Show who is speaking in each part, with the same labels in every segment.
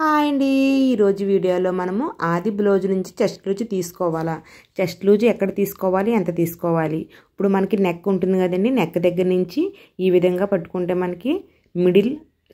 Speaker 1: Hi అండి, ఈరోజు వీడియోలో మనము ఆది బ్లౌజ్ నుంచి చెస్ట్ లూజ్ తీసుకోవాలా, చెస్ట్ లూజ్ ఎక్కడ తీసుకోవాలి, ఎంత తీసుకోవాలి. ఇప్పుడు మనకి నెక్ ఉంటుంది కదండి, నెక్ దగ్గర నుంచి ఈ విధంగా పట్టుకుంటే మనకి మిడిల్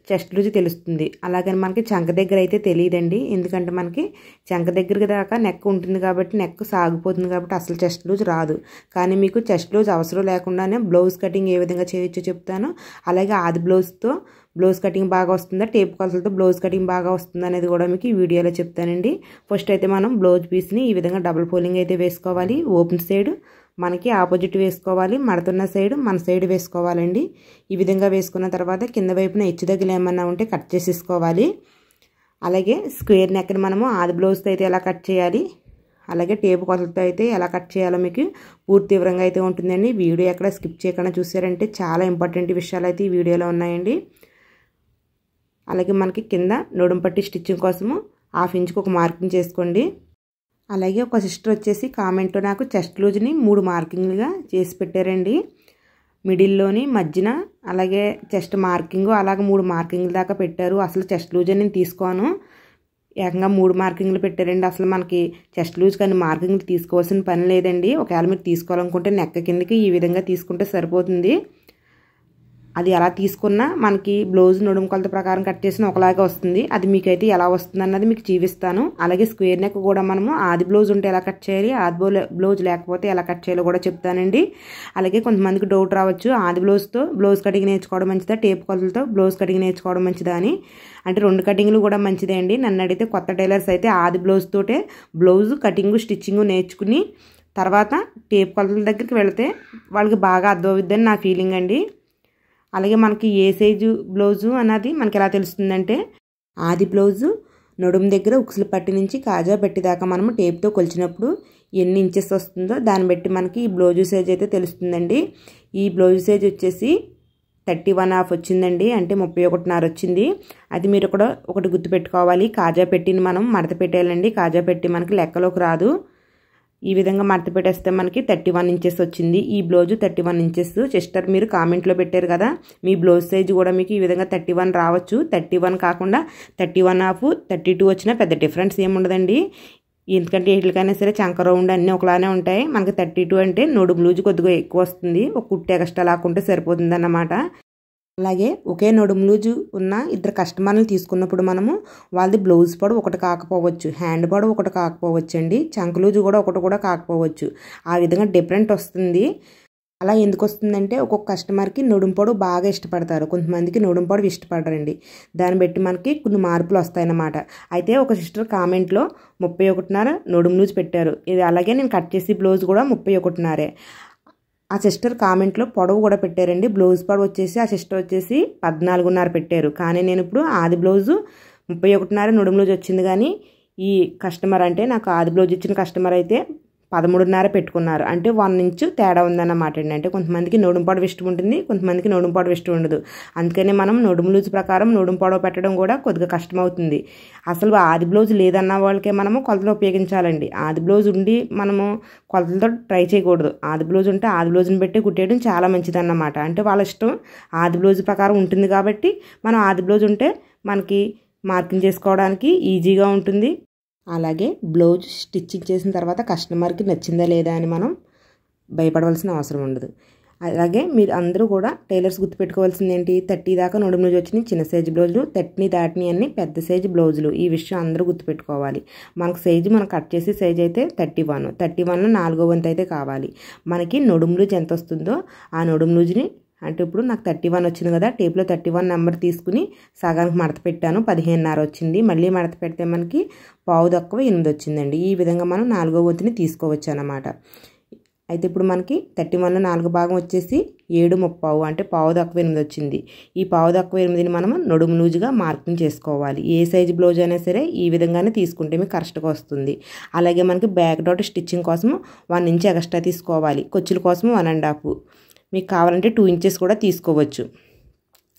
Speaker 1: చెస్ట్ లూజ్ తెలుస్తుంది. అలాగని మనకి చంక దగ్గర అయితే తెలియదండి, ఎందుకంటే మనకి చంక దగ్గర దాకా నెక్ ఉంటుంది కాబట్టి నెక్ సాగిపోతుంది కాబట్టి అసలు చెస్ట్ లూజ్ రాదు. కానీ మీకు చెస్ట్ లూజ్ అవసరం లేకుండానే బ్లౌజ్ కటింగ్ ఏ విధంగా చేయొచ్చో చెప్తాను. అలాగే ఆది బ్లౌజ్తో బ్లౌజ్ కటింగ్ బాగా వస్తుందా, టేప్ కొలతలతో బ్లౌజ్ కటింగ్ బాగా వస్తుందా అనేది కూడా మీకు ఈ వీడియోలో చెప్తానండి. ఫస్ట్ అయితే మనం బ్లౌజ్ పీస్ని ఈ విధంగా డబుల్ ఫోల్డింగ్ అయితే వేసుకోవాలి. ఓపెన్ సైడ్ మనకి ఆపోజిట్ వేసుకోవాలి, మడుతున్న సైడ్ మన సైడ్ వేసుకోవాలండి. ఈ విధంగా వేసుకున్న తర్వాత కింద వైపున హెచ్చు దగ్గర ఏమన్నా ఉంటే కట్ చేసేసుకోవాలి. అలాగే స్క్వేర్ నెక్ని మనము ఆది బ్లౌజ్తో అయితే ఎలా కట్ చేయాలి, అలాగే టేపు కొలతలతో అయితే ఎలా కట్ చేయాలో మీకు పూర్తి వివరంగా అయితే ఉంటుందండి. వీడియో ఎక్కడ స్కిప్ చేయకుండా చూసారంటే చాలా ఇంపార్టెంట్ విషయాలు అయితే ఈ వీడియోలో ఉన్నాయండి. అలాగే మనకి కింద నడుము పట్టి స్టిచ్చింగ్ కోసము 1/2 ఇంచుకి ఒక మార్కింగ్ చేసుకోండి. అలాగే ఒక సిస్టర్ వచ్చేసి కామెంట్లో నాకు చెస్ట్ లూజ్ని 3 మార్కింగ్లుగా చేసి పెట్టారండి. మిడిల్లోని మధ్యన అలాగే చెస్ట్ మార్కింగ్ అలాగే 3 మార్కింగ్ల దాకా పెట్టారు. అసలు చెస్ట్ లూజ్ అని నేను తీసుకోను, ఏకంగా 3 మార్కింగ్లు పెట్టారండి. అసలు మనకి చెస్ట్ లూజ్ కానీ మార్కింగ్లు తీసుకోవాల్సిన పని లేదండి. ఒకవేళ మీరు తీసుకోవాలనుకుంటే నెక్క కిందకి ఈ విధంగా తీసుకుంటే సరిపోతుంది. అది ఎలా తీసుకున్నా మనకి బ్లౌజ్ నడుము కొలత ప్రకారం కట్ చేసిన ఒకలాగే వస్తుంది. అది మీకైతే ఎలా వస్తుంది అన్నది మీకు చూపిస్తాను. అలాగే స్క్వేర్ నెక్ కూడా మనము ఆది బ్లౌజ్ ఉంటే ఎలా కట్ చేయాలి, ఆది బ్లౌజ్ లేకపోతే ఎలా కట్ చేయాలో కూడా చెప్తానండి. అలాగే కొంతమందికి డౌట్ రావచ్చు, ఆది బ్లౌజ్తో బ్లౌజ్ కటింగ్ నేర్చుకోవడం మంచిదా, టేప్ కొలతలతో బ్లౌజ్ కటింగ్ నేర్చుకోవడం మంచిదా అని. అంటే 2 కటింగ్లు కూడా మంచిదే అండి. నన్ను అడిగితే కొత్త టైలర్స్ అయితే ఆది బ్లౌజ్ తోటే బ్లౌజ్ కటింగ్ స్టిచ్చింగ్ నేర్చుకుని తర్వాత టేప్ కొలతల దగ్గరికి వెళితే వాళ్ళకి బాగా అర్థమవుద్దని నా ఫీలింగ్ అండి. అలాగే మనకి ఏ సైజు బ్లౌజు అన్నది మనకి ఎలా తెలుస్తుందంటే, ఆది బ్లౌజు నడుము దగ్గర ఉక్సుల పట్టి నుంచి కాజా పెట్టి దాకా మనము టేప్తో కొలిచినప్పుడు ఎన్ని ఇంచెస్ వస్తుందో దాన్ని బట్టి మనకి ఈ బ్లౌజు సైజ్ అయితే తెలుస్తుందండి. ఈ బ్లౌజ్ సైజ్ వచ్చేసి 31.5 వచ్చిందండి, అంటే 31.5 వచ్చింది. అది మీరు కూడా ఒకటి గుర్తుపెట్టుకోవాలి, కాజా పెట్టిని మనం మడత పెట్టేయాలండి. కాజా పెట్టి మనకి లెక్కలోకి రాదు. ఈ విధంగా మడత పెట్టేస్తే మనకి 31 ఇంచెస్ వచ్చింది. ఈ బ్లౌజు 31 ఇంచెస్. సిస్టర్ మీరు కామెంట్లో పెట్టారు కదా, మీ బ్లౌజ్ సైజు కూడా మీకు ఈ విధంగా 31 రావచ్చు. 31 కాకుండా 31.5, 32 వచ్చినా పెద్ద డిఫరెన్స్ ఏముండదండి. ఎందుకంటే వీటికైనా సరే చంక రౌండ్ అన్నీ ఒకలానే ఉంటాయి. మనకి 32 అంటే నడుము లూజు కొద్దిగా ఎక్కువ వస్తుంది, ఒక కుట్టు ఎక్స్ట్రా లాక్కుంటే సరిపోతుంది అన్నమాట. అలాగే ఒకే నడుము లూజు ఉన్న 2 కస్టమర్లు తీసుకున్నప్పుడు మనము వాళ్ళది బ్లౌజ్ పొడవు ఒకటి కాకపోవచ్చు, హ్యాండ్ పొడవు ఒకటి కాకపోవచ్చు అండి, చంక లూజు కూడా ఒకటి కూడా కాకపోవచ్చు. ఆ విధంగా డిఫరెంట్ వస్తుంది. అలా ఎందుకు వస్తుందంటే ఒక్కొక్క కస్టమర్కి నడుము పొడవు బాగా ఇష్టపడతారు, కొంతమందికి నడుము పొడవు ఇష్టపడరండి. దాన్ని బట్టి మనకి కొన్ని మార్పులు వస్తాయన్నమాట. అయితే ఒక సిస్టర్ కామెంట్లో 31.5 నడుము లూజు పెట్టారు. ఇది అలాగే నేను కట్ చేసి బ్లౌజ్ కూడా 31.5. ఆ సిస్టర్ కామెంట్లో పొడవు కూడా పెట్టారండి. బ్లౌజ్ పొడవు వచ్చేసి ఆ సిస్టర్ వచ్చేసి 14.5 పెట్టారు. కానీ నేను ఇప్పుడు ఆది బ్లౌజు 31.5 నడుము లూజ్ వచ్చింది. కానీ ఈ కస్టమర్ అంటే నాకు ఆది బ్లౌజ్ ఇచ్చిన కస్టమర్ అయితే 13.5 పెట్టుకున్నారు. అంటే 1 ఇంచు తేడా ఉందన్నమాట అండి. అంటే కొంతమందికి నడుము పొడవు ఇష్టం ఉంటుంది, కొంతమందికి నడుము పొడవు ఇష్టం ఉండదు. అందుకనే మనం నడుము లూజ్ ప్రకారం నడుము పొడవు పెట్టడం కూడా కొద్దిగా కష్టం అవుతుంది. అసలు ఆది బ్లౌజ్ లేదన్న వాళ్ళకే మనము కొలతలు ఉపయోగించాలండి. ఆది బ్లౌజ్ ఉండి మనము కొలతలతో ట్రై చేయకూడదు. ఆది బ్లౌజ్ ఉంటే ఆది బ్లౌజ్ని పెట్టి కుట్టేయడం చాలా మంచిది అన్నమాట. అంటే వాళ్ళ ఇష్టం ఆది బ్లౌజ్ ప్రకారం ఉంటుంది కాబట్టి మనం ఆది బ్లౌజ్ ఉంటే మనకి మార్కింగ్ చేసుకోవడానికి ఈజీగా ఉంటుంది. అలాగే బ్లౌజ్ స్టిచ్చింగ్ చేసిన తర్వాత కస్టమర్కి నచ్చిందా లేదా అని మనం భయపడవలసిన అవసరం ఉండదు. అలాగే మీరు అందరూ కూడా టైలర్స్ గుర్తుపెట్టుకోవాల్సింది ఏంటి, 30 దాకా నడుము లూజ్ వచ్చినాయి చిన్న సైజు బ్లౌజులు, 30 దాటిని అన్ని పెద్ద సైజు బ్లౌజులు. ఈ విషయం అందరూ గుర్తుపెట్టుకోవాలి. మనకు సైజు మనం కట్ చేసే సైజు అయితే 31లో 4వ వంతు అయితే కావాలి. మనకి నడుము లూజ్ ఎంత వస్తుందో ఆ నడుము లూజ్ని, అంటే ఇప్పుడు నాకు 31 వచ్చింది కదా, టేప్లో 31 నెంబర్ తీసుకుని సగానికి మడత పెట్టాను, 15.5 వచ్చింది. మళ్ళీ మడత పెడితే మనకి 8 వచ్చిందండి. ఈ విధంగా మనం 4వ వంతుని తీసుకోవచ్చు అన్నమాట. అయితే ఇప్పుడు మనకి 31లో 4 భాగం వచ్చేసి 7:30, అంటే 8 వచ్చింది. ఈ 8:30ని మనం నడుము లూజుగా మార్కింగ్ చేసుకోవాలి. ఏ సైజు బ్లౌజ్ అయినా సరే ఈ విధంగానే తీసుకుంటే మీకు కరెక్ట్గా వస్తుంది. అలాగే మనకి బ్యాక్ డాట్ స్టిచ్చింగ్ కోసం 1 ఇంచ్ ఎక్స్ట్రా తీసుకోవాలి, ఖర్చుల కోసం 1.5. మీకు కావాలంటే 2 ఇంచెస్ కూడా తీసుకోవచ్చు.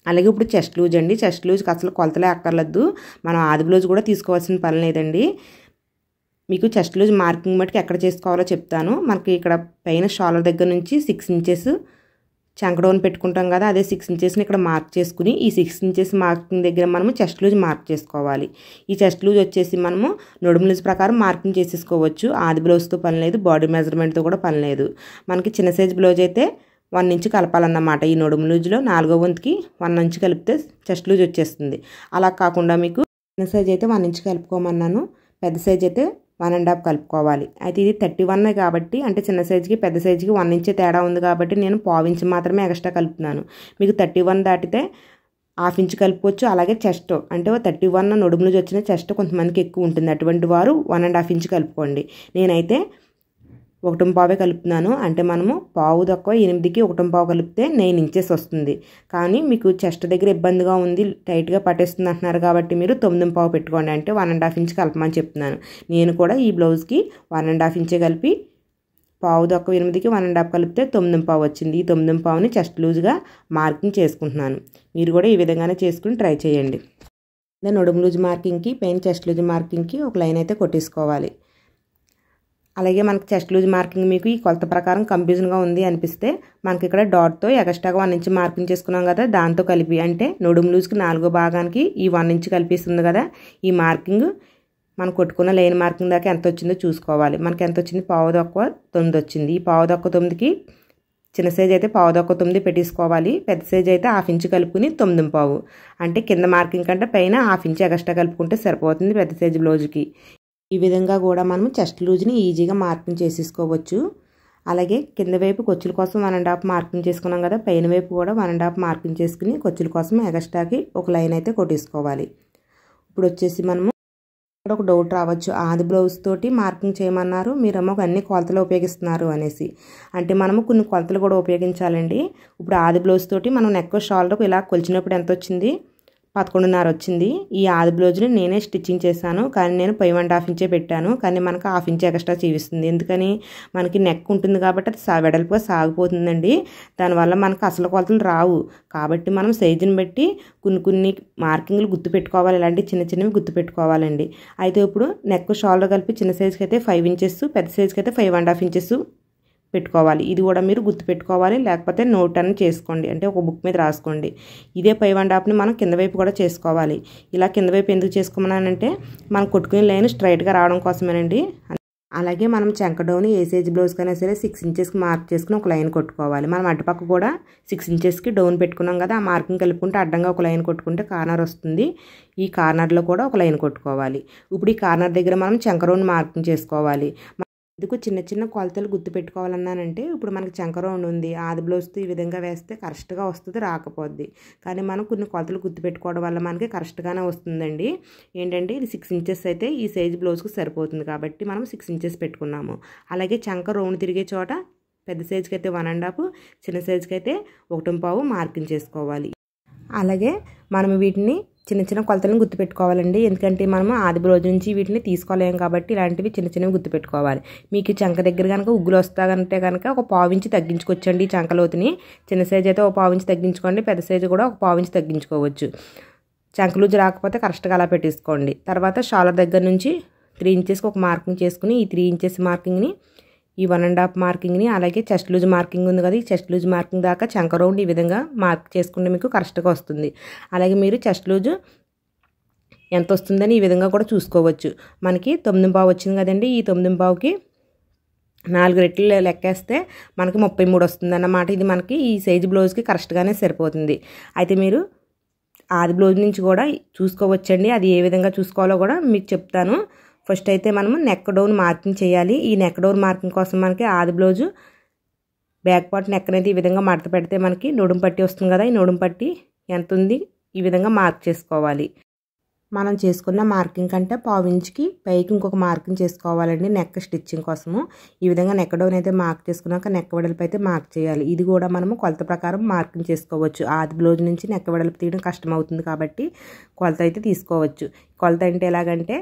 Speaker 1: అలాగే ఇప్పుడు చెస్ట్ లూజ్ అండి. చెస్ట్ లూజ్కి అసలు కొలతలే అక్కర్లేదు, మనం ఆది బ్లౌజ్ కూడా తీసుకోవాల్సిన పని లేదండి. మీకు చెస్ట్ లూజ్ మార్కింగ్ మట్టుకు ఎక్కడ చేసుకోవాలో చెప్తాను. మనకి ఇక్కడ పైన షోల్డర్ దగ్గర నుంచి 6 ఇంచెస్ చంక డౌన్ పెట్టుకుంటాం కదా, అదే 6 ఇంచెస్ని ఇక్కడ మార్క్ చేసుకుని ఈ 6 ఇంచెస్ మార్కింగ్ దగ్గర మనము చెస్ట్ లూజ్ మార్క్ చేసుకోవాలి. ఈ చెస్ట్ లూజ్ వచ్చేసి మనము నడుము లూజ్ ప్రకారం మార్కింగ్ చేసేసుకోవచ్చు. ఆది బ్లౌజ్తో పని లేదు, బాడీ మెజర్మెంట్తో కూడా పని లేదు. మనకి చిన్న సైజ్ బ్లౌజ్ అయితే 1 ఇంచ్ కలపాలన్నమాట. ఈ నడుము లూజ్లో 4వ వంతుకి 1 ఇంచ్ కలిపితే చెస్ట్ లూజ్ వచ్చేస్తుంది. అలా కాకుండా మీకు చిన్న సైజ్ అయితే 1 ఇంచ్ కలుపుకోమన్నాను, పెద్ద సైజ్ అయితే 1.5 కలుపుకోవాలి. అయితే ఇది 31 కాబట్టి, అంటే చిన్న సైజుకి పెద్ద సైజుకి 1 ఇంచ్ తేడా ఉంది కాబట్టి నేను 1/4 ఇంచ్ మాత్రమే ఎక్స్ట్రా కలుపుతున్నాను. మీకు 31 దాటితే 1/2 ఇంచ్ కలుపుకోవచ్చు. అలాగే చెస్ట్ అంటే 31 నడుము లూజ్ వచ్చిన చెస్ట్ కొంతమందికి ఎక్కువ ఉంటుంది, అటువంటి వారు 1.5 ఇంచ్ కలుపుకోండి. నేనైతే 1.5 కలుపుతున్నాను. అంటే మనము పావు తక్కువ 8కి 1.5 కలిపితే 9 ఇంచెస్ వస్తుంది. కానీ మీకు చెస్ట్ దగ్గర ఇబ్బందిగా ఉంది, టైట్గా పట్టేస్తుంది అంటున్నారు కాబట్టి మీరు 9.5 పెట్టుకోండి. అంటే 1.5 ఇంచ్ కలపమని చెప్తున్నాను. నేను కూడా ఈ బ్లౌజ్కి 1.5 ఇంచే కలిపి పావు తక్కువ 8కి 1.5 కలిపితే 9.5 వచ్చింది. ఈ 9.5ని చెస్ట్ లూజ్గా మార్కింగ్ చేసుకుంటున్నాను. మీరు కూడా ఈ విధంగానే చేసుకుని ట్రై చేయండి. నడుము లూజ్ మార్కింగ్కి పైన చెస్ట్ లూజ్ మార్కింగ్కి ఒక లైన్ అయితే కొట్టేసుకోవాలి. అలాగే మనకి చెస్ట్ లూజ్ మార్కింగ్ మీకు ఈ కొలత ప్రకారం కన్ఫ్యూజన్గా ఉంది అనిపిస్తే మనకి ఇక్కడ డాట్తో ఎక్స్ట్రాగా 1 ఇంచ్ మార్కింగ్ చేసుకున్నాం కదా, దాంతో కలిపి అంటే నడుము లూజ్కి 4వ భాగానికి ఈ 1 ఇంచ్ కలిపిస్తుంది కదా, ఈ మార్కింగ్ మనం కొట్టుకున్న లైన్ మార్కింగ్ దాకా ఎంత వచ్చిందో చూసుకోవాలి. మనకి ఎంత వచ్చింది, పావు తక్కువ 9 వచ్చింది. ఈ పావు తక్కువ 9కి చిన్న సైజ్ అయితే పావు తక్కువ 9 పెట్టేసుకోవాలి, పెద్ద సైజ్ అయితే 1/2 ఇంచ్ కలుపుకుని 9.5. అంటే కింద మార్కింగ్ కంటే పైన 1/2 ఇంచ్ ఎక్స్ట్రా కలుపుకుంటే సరిపోతుంది పెద్ద సైజ్ బ్లౌజ్కి. ఈ విధంగా కూడా మనం చెస్ట్ లూజ్ని ఈజీగా మార్కింగ్ చేసేసుకోవచ్చు. అలాగే కింద వైపు కొచ్చుల కోసం 1.5 మార్కింగ్ చేసుకున్నాం కదా, పైన వైపు కూడా 1.5 మార్కింగ్ చేసుకుని కొచ్చుల కోసం ఎక్స్ట్రాకి ఒక లైన్ అయితే కొట్టేసుకోవాలి. ఇప్పుడు వచ్చేసి మనము ఇక్కడ ఒక డౌట్ రావచ్చు, ఆది బ్లౌజ్ తోటి మార్కింగ్ చేయమన్నారు, మీరేమో అన్ని కొలతలు ఉపయోగిస్తున్నారు అనేసి. అంటే మనము కొన్ని కొలతలు కూడా ఉపయోగించాలండి. ఇప్పుడు ఆది బ్లౌజ్ తోటి మనం నెక్ షోల్డర్కు ఇలా కొలిచినప్పుడు ఎంత వచ్చింది, 11.5 వచ్చింది. ఈ ఆది బ్లౌజ్ని నేనే స్టిచ్చింగ్ చేశాను, కానీ నేను 5.5 ఇంచే పెట్టాను. కానీ మనకు 1/2 ఇంచ్ ఎక్స్ట్రా చూపిస్తుంది. ఎందుకని, మనకి నెక్ ఉంటుంది కాబట్టి అది వెడల్పుగా సాగిపోతుందండి. దానివల్ల మనకు అసలు కొలతలు రావు. కాబట్టి మనం సైజుని బట్టి కొన్ని మార్కింగ్లు గుర్తుపెట్టుకోవాలి, ఇలాంటి చిన్న చిన్నవి గుర్తుపెట్టుకోవాలండి. అయితే ఇప్పుడు నెక్ షోల్డర్ కలిపి చిన్న సైజుకి అయితే 5 ఇంచెస్, పెద్ద సైజుకి అయితే 5.5 ఇంచెస్ పెట్టుకోవాలి. ఇది కూడా మీరు గుర్తుపెట్టుకోవాలి, లేకపోతే నోట్ అని చేసుకోండి, అంటే ఒక బుక్ మీద రాసుకోండి. ఇదే 5.5ని మనం కింద వైపు కూడా చేసుకోవాలి. ఇలా కింద వైపు ఎందుకు చేసుకోమన్నానంటే మనం కొట్టుకునే లైన్ స్ట్రైట్గా రావడం కోసమేనండి. అలాగే మనం చంక డౌన్ ఏ సైజ్ బ్లౌజ్కైనా సరే 6 ఇంచెస్కి మార్క్ చేసుకుని ఒక లైన్ కొట్టుకోవాలి. మనం అటుపక్క కూడా 6 ఇంచెస్కి డౌన్ పెట్టుకున్నాం కదా, ఆ మార్కింగ్ కలుపుకుంటే అడ్డంగా ఒక లైన్ కొట్టుకుంటే కార్నర్ వస్తుంది. ఈ కార్నర్లో కూడా ఒక లైన్ కొట్టుకోవాలి. ఇప్పుడు ఈ కార్నర్ దగ్గర మనం చంక రౌండ్ మార్కింగ్ చేసుకోవాలి. ఎందుకు చిన్న చిన్న కొలతలు గుర్తుపెట్టుకోవాలన్నానంటే, ఇప్పుడు మనకి చంక రౌండ్ ఉంది, ఆది బ్లౌజ్తో ఈ విధంగా వేస్తే కరెక్ట్గా వస్తుంది, రాకపోద్ది. కానీ మనం కొన్ని కొలతలు గుర్తుపెట్టుకోవడం వల్ల మనకి కరెక్ట్గానే వస్తుందండి. ఏంటంటే ఇది 6 ఇంచెస్ అయితే ఈ సైజ్ బ్లౌజ్కి సరిపోతుంది కాబట్టి మనం 6 ఇంచెస్ పెట్టుకున్నాము. అలాగే చంక రౌండ్ తిరిగే చోట పెద్ద సైజుకి అయితే 1.5, చిన్న సైజుకి అయితే 1.5 మార్కింగ్ చేసుకోవాలి. అలాగే మనం వీటిని చిన్న చిన్న కొలతలను గుర్తుపెట్టుకోవాలండి. ఎందుకంటే మనము ఆది బ్లౌజ్ నుంచి వీటిని తీసుకోలేం కాబట్టి ఇలాంటివి చిన్న చిన్నవి గుర్తుపెట్టుకోవాలి. మీకు చంక దగ్గర కనుక ఉగ్గులు వస్తాయంటే కనుక ఒక పావు ఇంచు తగ్గించుకోవచ్చండి చంకలోతుని. చిన్న సైజు అయితే ఒక పావు ఇంచు తగ్గించుకోండి, పెద్ద సైజు కూడా ఒక పావు ఇంచు తగ్గించుకోవచ్చు. చంక లూజ్ రాకపోతే కరెక్ట్గా అలా పెట్టేసుకోండి. తర్వాత షోల్డర్ దగ్గర నుంచి 3 ఇంచెస్కి ఒక మార్కింగ్ చేసుకుని ఈ 3 ఇంచెస్ మార్కింగ్ని, ఈ 1.5 మార్కింగ్ని, అలాగే చెస్ట్ లూజ్ మార్కింగ్ ఉంది కదా, ఈ చెస్ట్ లూజ్ మార్కింగ్ దాకా చంక రౌండ్ ఈ విధంగా మార్క్ చేసుకుంటే మీకు కరెక్ట్గా వస్తుంది. అలాగే మీరు చెస్ట్ లూజ్ ఎంత వస్తుందని ఈ విధంగా కూడా చూసుకోవచ్చు. మనకి 9.5 వచ్చింది కదండి, ఈ 9.5కి 4 రెట్లు లెక్కేస్తే మనకి 33 వస్తుంది అన్నమాట. ఇది మనకి ఈ సైజు బ్లౌజ్కి కరెక్ట్గానే సరిపోతుంది. అయితే మీరు ఆది బ్లౌజ్ నుంచి కూడా చూసుకోవచ్చండి. అది ఏ విధంగా చూసుకోవాలో కూడా మీకు చెప్తాను. ఫస్ట్ అయితే మనము నెక్ డౌన్ మార్కింగ్ చేయాలి. ఈ నెక్ డౌన్ మార్కింగ్ కోసం మనకి ఆది బ్లౌజు బ్యాక్ పార్ట్ నెక్ అనేది ఈ విధంగా మడత పెడితే మనకి నడుము పట్టి వస్తుంది కదా, ఈ నడుము పట్టి ఎంత ఉంది ఈ విధంగా మార్క్ చేసుకోవాలి. మనం చేసుకున్న మార్కింగ్ కంటే పావు ఇంచుకి పైకి ఇంకొక మార్కింగ్ చేసుకోవాలండి నెక్ స్టిచ్చింగ్ కోసము. ఈ విధంగా నెక్ డౌన్ అయితే మార్క్ చేసుకున్నాక నెక్ వెడల్పు అయితే మార్క్ చేయాలి. ఇది కూడా మనము కొలత ప్రకారం మార్కింగ్ చేసుకోవచ్చు. ఆది బ్లౌజ్ నుంచి నెక్ వెడల్పు తీయడం కష్టం అవుతుంది కాబట్టి కొలత అయితే తీసుకోవచ్చు. కొలత అంటే ఎలాగంటే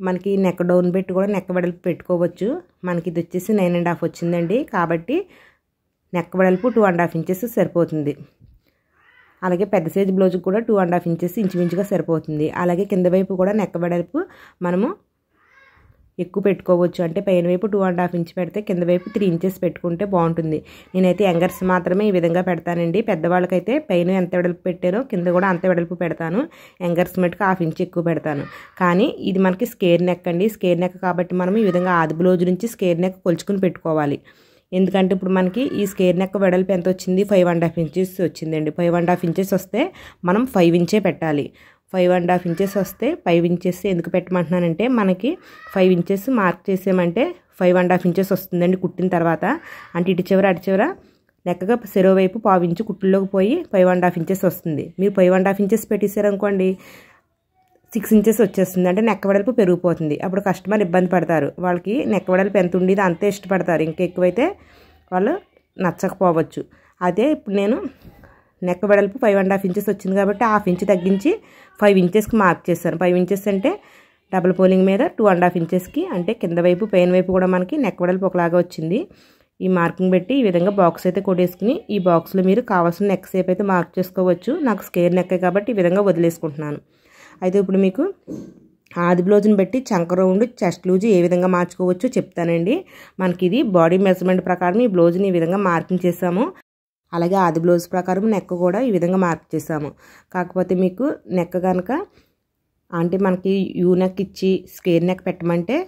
Speaker 1: మనకి నెక్ డౌన్ పెట్టి కూడా నెక్ వెడల్పు పెట్టుకోవచ్చు. మనకి ఇది వచ్చేసి 9.5 వచ్చిందండి, కాబట్టి నెక్ వెడల్పు 2.5 ఇంచెస్ సరిపోతుంది. అలాగే పెద్ద సైజు బ్లౌజ్కి కూడా 2.5 ఇంచెస్ ఇంచుమించుగా సరిపోతుంది. అలాగే కింద వైపు కూడా నెక్ వెడల్పు మనము ఎక్కువ పెట్టుకోవచ్చు. అంటే పైన వైపు 2.5 ఇంచ్ పెడితే కింద వైపు 3 ఇంచెస్ పెట్టుకుంటే బాగుంటుంది. నేనైతే యంగర్స్ మాత్రమే ఈ విధంగా పెడతానండి. పెద్దవాళ్ళకైతే పైన ఎంత వెడల్పు పెట్టానో కింద కూడా అంత వెడల్పు పెడతాను. యంగర్స్ మటుకు 1/2 ఇంచ్ ఎక్కువ పెడతాను. కానీ ఇది మనకి స్కేర్ నెక్ అండి. స్కేర్ నెక్ కాబట్టి మనం ఈ విధంగా ఆది బ్లౌజ్ నుంచి స్కేర్ నెక్ కొలుచుకుని పెట్టుకోవాలి. ఎందుకంటే ఇప్పుడు మనకి ఈ స్కేర్ నెక్ వెడల్పు ఎంత వచ్చింది, 5.5 ఇంచెస్ వచ్చిందండి. 5.5 ఇంచెస్ వస్తే మనం 5 ఇంచే పెట్టాలి. 5.5 ఇంచెస్ వస్తే 5 ఇంచెస్ ఎందుకు పెట్టమంటున్నానంటే మనకి 5 ఇంచెస్ మార్క్ చేసామంటే 5.5 ఇంచెస్ వస్తుందండి కుట్టిన తర్వాత. అంటే ఇటు చివర అటు చివర నెక్కగా సెరవు వైపు 1/2 ఇంచు కుట్టుల్లోకి పోయి 5.5 ఇంచెస్ వస్తుంది. మీరు 5.5 ఇంచెస్ పెట్టేశారనుకోండి 6 ఇంచెస్ వచ్చేస్తుంది. అంటే నెక్క వెడల్పు పెరిగిపోతుంది. అప్పుడు కస్టమర్ ఇబ్బంది పడతారు. వాళ్ళకి నెక్క వెడల్పు ఎంత ఉండేది అంతే ఇష్టపడతారు. ఇంకా ఎక్కువైతే వాళ్ళు నచ్చకపోవచ్చు. అదే ఇప్పుడు నేను నెక్క వెడల్పు 5.5 ఇంచెస్ వచ్చింది కాబట్టి 1/2 ఇంచ్ తగ్గించి 5 ఇంచెస్కి మార్క్ చేశాను. 5 ఇంచెస్ అంటే డబుల్ పోలింగ్ మీద 2.5 ఇంచెస్కి, అంటే కింద వైపు పైన వైపు కూడా మనకి నెక్క వెడల్పు ఒకలాగా వచ్చింది. ఈ మార్కింగ్ పెట్టి ఈ విధంగా బాక్స్ అయితే కొట్టేసుకుని ఈ బాక్స్లో మీరు కావాల్సిన నెక్ షేప్ అయితే మార్క్ చేసుకోవచ్చు. నాకు స్కేర్ నెక్ కాబట్టి ఈ విధంగా వదిలేసుకుంటున్నాను. అయితే ఇప్పుడు మీకు ఆది బ్లౌజ్ని బట్టి చంక రౌండ్, చెస్ట్ లూజ్ ఏ విధంగా మార్చుకోవచ్చో చెప్తానండి. మనకి ఇది బాడీ మెజర్మెంట్ ప్రకారం ఈ బ్లౌజ్ని ఈ విధంగా మార్కింగ్ చేసాము. అలాగే ఆది బ్లౌజ్ ప్రకారం నెక్ కూడా ఈ విధంగా మార్క్ చేసాము. కాకపోతే మీకు నెక్ కనుక అంటే మనకి యూ నెక్ ఇచ్చి స్కేర్ నెక్ పెట్టమంటే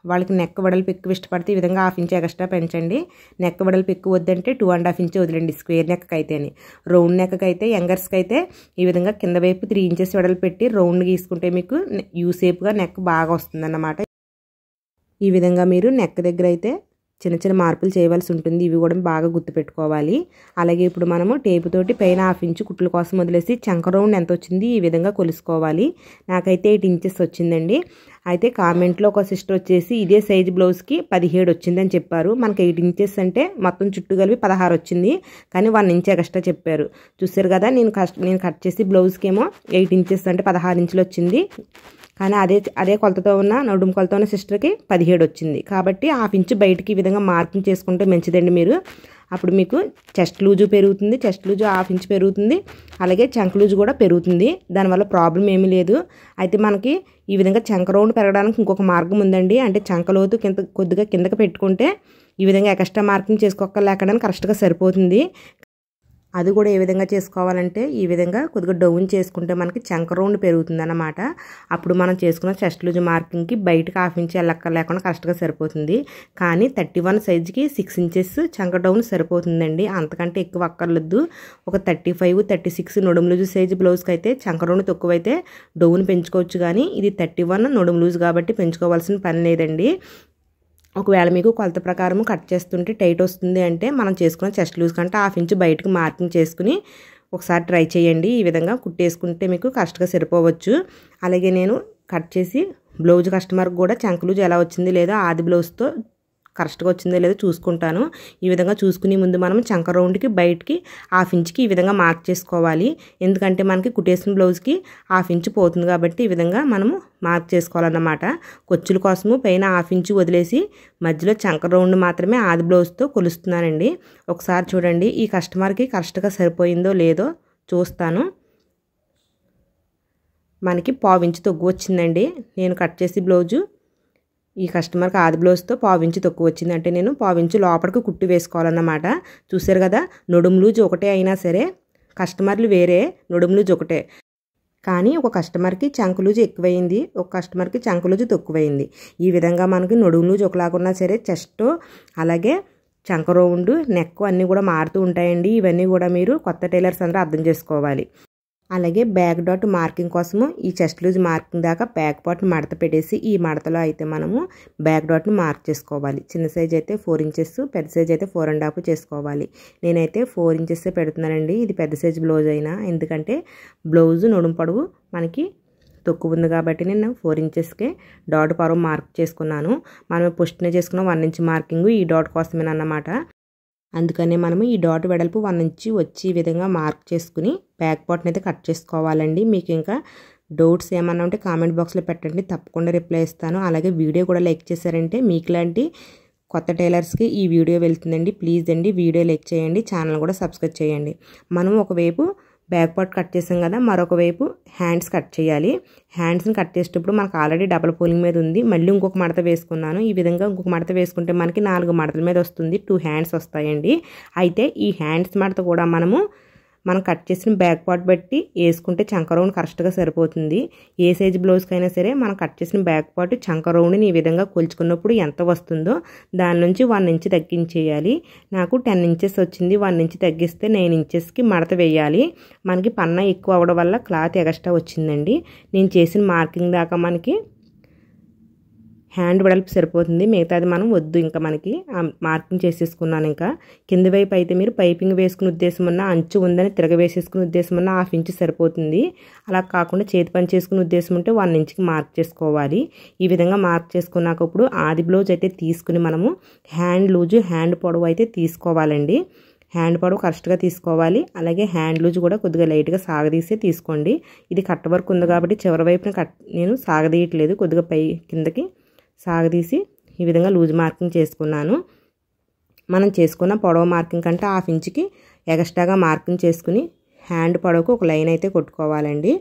Speaker 1: వాళ్ళకి నెక్ వెడల్పు ఎక్కువ ఇష్టపడితే ఈ విధంగా 1/2 ఇంచ్ ఎక్స్ట్రా పెంచండి. నెక్ వెడల్పు ఎక్కువ వద్దంటే 2.5 ఇంచ్ వదిలేండి స్క్వేర్ నెక్ అయితేని. రౌండ్ నెక్ అయితే యంగర్స్కి అయితే ఈ విధంగా కింద వైపు 3 ఇంచెస్ వెడల్పు పెట్టి రౌండ్ గీసుకుంటే మీకు యూ షేప్గా నెక్ బాగా వస్తుంది అన్నమాట. ఈ విధంగా మీరు నెక్ దగ్గర అయితే చిన్న చిన్న మార్పులు చేయవలసి ఉంటుంది. ఇవి కూడా బాగా గుర్తుపెట్టుకోవాలి. అలాగే ఇప్పుడు మనము టేపు తోటి పైన 1/2 ఇంచ్ కుట్ల కోసం వదిలేసి చంక రౌండ్ ఎంత వచ్చింది ఈ విధంగా కొలుసుకోవాలి. నాకైతే 8 ఇంచెస్ వచ్చిందండి. అయితే కామెంట్లో ఒక సిస్టర్ వచ్చేసి ఇదే సైజ్ బ్లౌజ్కి 17 వచ్చిందని చెప్పారు. మనకి 8 ఇంచెస్ అంటే మొత్తం చుట్టూ కలిపి 16 వచ్చింది. కానీ 1 ఇంచ్ ఎక్స్ట్రా చెప్పారు. చూసారు కదా, నేను కట్ చేసి బ్లౌజ్కి ఏమో 8 ఇంచెస్ అంటే 16 ఇంచులు వచ్చింది. కానీ అదే కొలతతో ఉన్న నడుము కొలత ఉన్న సిస్టర్కి 17 వచ్చింది. కాబట్టి 1/2 ఇంచ్ బయటికి ఈ విధంగా మార్కింగ్ చేసుకుంటే మంచిదండి మీరు. అప్పుడు మీకు చెస్ట్ లూజు పెరుగుతుంది, చెస్ట్ లూజు 1/2 ఇంచ్ పెరుగుతుంది. అలాగే చంక లూజు కూడా పెరుగుతుంది. దానివల్ల ప్రాబ్లం ఏమీ లేదు. అయితే మనకి ఈ విధంగా చంక రౌండ్ పెరగడానికి ఇంకొక మార్గం ఉందండి. అంటే చంక లోతు కొద్దిగా కిందకి పెట్టుకుంటే ఈ విధంగా ఎక్స్ట్రా మార్కింగ్ చేసుకోలేకుండా కరెక్ట్గా సరిపోతుంది. అది కూడా ఏ విధంగా చేసుకోవాలంటే ఈ విధంగా కొద్దిగా డౌన్ చేసుకుంటే మనకి చంక రౌండ్ పెరుగుతుంది అన్నమాట. అప్పుడు మనం చేసుకున్న చెస్ట్ లూజ్ మార్కింగ్కి బయటకు 1/2 ఇంచ్ లేకుండా కరెక్ట్గా సరిపోతుంది. కానీ 31 సైజుకి 6 ఇంచెస్ చంక డౌన్ సరిపోతుందండి. అంతకంటే ఎక్కువ అక్కర్లేదు. ఒక 35, 36 నడుము లూజ్ సైజు బ్లౌజ్కి అయితే చంక రౌండ్ తక్కువైతే డౌన్ పెంచుకోవచ్చు. కానీ ఇది 31 నడుము లూజ్ కాబట్టి పెంచుకోవాల్సిన పని లేదండి. ఒకవేళ మీకు కొలత ప్రకారం కట్ చేస్తుంటే టైట్ వస్తుంది అంటే మనం చేసుకున్న చెస్ట్ లూజ్ కంటే 1/2 ఇంచ్ బయటకు మార్కింగ్ చేసుకుని ఒకసారి ట్రై చేయండి. ఈ విధంగా కుట్టేసుకుంటే మీకు కరెక్ట్గా సరిపోవచ్చు. అలాగే నేను కట్ చేసి బ్లౌజ్ కస్టమర్కి కూడా చంక లూజ్ ఎలా వచ్చింది లేదో ఆది బ్లౌజ్తో కరెక్ట్గా వచ్చిందో లేదో చూసుకుంటాను. ఈ విధంగా చూసుకుని ముందు మనం చంక రౌండ్కి బయటికి 1/2 ఇంచ్కి ఈ విధంగా మార్క్ చేసుకోవాలి. ఎందుకంటే మనకి కుట్టేసిన బ్లౌజ్కి 1/2 ఇంచ్ పోతుంది కాబట్టి ఈ విధంగా మనము మార్క్ చేసుకోవాలన్నమాట. కొచ్చుల కోసము పైన 1/2 ఇంచ్ వదిలేసి మధ్యలో చంక రౌండ్ మాత్రమే ఆది బ్లౌజ్తో కొలుస్తున్నానండి. ఒకసారి చూడండి ఈ కస్టమర్కి కరెక్ట్గా సరిపోయిందో లేదో చూస్తాను. మనకి 1/2 ఇంచ్ తగ్గు వచ్చిందండి. నేను కట్ చేసి బ్లౌజు ఈ కస్టమర్కి ఆది బ్లౌజ్తో 1/2 ఇంచ్ తక్కువ వచ్చింది. అంటే నేను 1/2 ఇంచ్ లోపలికి కుట్టి వేసుకోవాలన్నమాట. చూసారు కదా, నడుము లూజ్ ఒకటే అయినా సరే కస్టమర్లు వేరే, నడుము లూజ్ ఒకటే. కానీ ఒక కస్టమర్కి చంక లూజ్ ఎక్కువైంది, ఒక కస్టమర్కి చంక లూజ్ తక్కువైంది. ఈ విధంగా మనకి నడుము లూజ్ ఒకలాగున్నా సరే చెస్ట్ అలాగే చంక రౌండ్ నెక్ అన్నీ కూడా మారుతూ ఉంటాయండి. ఇవన్నీ కూడా మీరు కొత్త టైలర్స్ అందరూ అర్థం చేసుకోవాలి. అలాగే బ్యాక్ డాట్ మార్కింగ్ కోసము ఈ చెస్ట్ లూజ్ మార్కింగ్ దాకా బ్యాక్ పార్ట్ మడత పెట్టేసి ఈ మడతలో అయితే మనము బ్యాక్ డాట్ని మార్క్ చేసుకోవాలి. చిన్న సైజ్ అయితే 4 ఇంచెస్, పెద్ద సైజ్ అయితే 4.5 చేసుకోవాలి. నేనైతే 4 ఇంచెస్ పెడుతున్నానండి. ఇది పెద్ద సైజ్ బ్లౌజ్ అయినా, ఎందుకంటే బ్లౌజు నడుము పొడవు మనకి తక్కువ ఉంది కాబట్టి నేను 4 ఇంచెస్కే డాట్ పొడవు మార్క్ చేసుకున్నాను. మనం పుష్టిన చేసుకున్న 1 ఇంచ్ మార్కింగ్ ఈ డాట్ కోసమేనన్నమాట. అందుకనే మనము ఈ డాట్ వెడల్పు 1 ఇంచ్ వచ్చి ఈ విధంగా మార్క్ చేసుకుని బ్యాక్ పార్ట్ని అయితే కట్ చేసుకోవాలండి. మీకు ఇంకా డౌట్స్ ఏమన్నా ఉంటే కామెంట్ బాక్స్లో పెట్టండి, తప్పకుండా రిప్లై ఇస్తాను. అలాగే వీడియో కూడా లైక్ చేశారంటే మీకు లాంటి కొత్త టైలర్స్కి ఈ వీడియో వెళ్తుందండి. ప్లీజ్ అండి వీడియో లైక్ చేయండి, ఛానల్ కూడా సబ్స్క్రైబ్ చేయండి. మనం ఒకవైపు బ్యాక్ పార్ట్ కట్ చేసాం కదా, మరొక వైపు హ్యాండ్స్ కట్ చేయాలి. హ్యాండ్స్ని కట్ చేసేటప్పుడు మనకు ఆల్రెడీ డబల్ ఫోల్డింగ్ మీద ఉంది, మళ్ళీ ఇంకొక మడత వేసుకున్నాను. ఈ విధంగా ఇంకొక మడత వేసుకుంటే మనకి 4 మడతల మీద వస్తుంది, 2 హ్యాండ్స్ వస్తాయండి. అయితే ఈ హ్యాండ్స్ మడత కూడా మనం కట్ చేసిన బ్యాక్ పార్ట్ బట్టి వేసుకుంటే చంక రౌండ్ కరెక్ట్గా సరిపోతుంది. ఏ సైజ్ బ్లౌజ్కైనా సరే మనం కట్ చేసిన బ్యాక్ పార్ట్ చంక రౌండ్ని ఈ విధంగా కొలుచుకున్నప్పుడు ఎంత వస్తుందో దాని నుంచి 1 ఇంచ్ తగ్గించేయాలి. నాకు 10 ఇంచెస్ వచ్చింది, 1 ఇంచ్ తగ్గిస్తే 9 ఇంచెస్కి మడత వేయాలి. మనకి పన్నా ఎక్కువ అవ్వడం వల్ల క్లాత్ ఎక్స్ట్రా వచ్చిందండి. నేను చేసిన మార్కింగ్ దాకా మనకి హ్యాండ్ వెడల్పు సరిపోతుంది, మిగతాది మనం వద్దు. ఇంకా మనకి మార్కింగ్ చేసేసుకున్నాను. ఇంకా కింది వైపు అయితే మీరు పైపింగ్ వేసుకునే ఉద్దేశం ఉన్న, అంచు ఉందని తిరగవేసేసుకునే ఉద్దేశం ఉన్న 1/2 ఇంచ్ సరిపోతుంది. అలా కాకుండా చేతి పని చేసుకునే ఉద్దేశం ఉంటే 1 ఇంచ్కి మార్క్ చేసుకోవాలి. ఈ విధంగా మార్క్ చేసుకున్నాక ఇప్పుడు ఆది బ్లౌజ్ అయితే తీసుకుని మనము హ్యాండ్ లూజు హ్యాండ్ పొడవు అయితే తీసుకోవాలండి. హ్యాండ్ పొడవు కరెక్ట్గా తీసుకోవాలి. అలాగే హ్యాండ్ లూజ్ కూడా కొద్దిగా లైట్గా సాగదీసే తీసుకోండి. ఇది కట్ వర్క్ ఉంది కాబట్టి చివరి వైపున నేను సాగదీయట్లేదు, కొద్దిగా పై కిందకి సాగదీసి ఈ విధంగా లూజ్ మార్కింగ్ చేసుకున్నాను. మనం చేసుకున్న పొడవు మార్కింగ్ కంటే 1/2 ఇంచ్కి ఎక్స్ట్రాగా మార్కింగ్ చేసుకుని హ్యాండ్ పొడవుకు ఒక లైన్ అయితే కొట్టుకోవాలండి.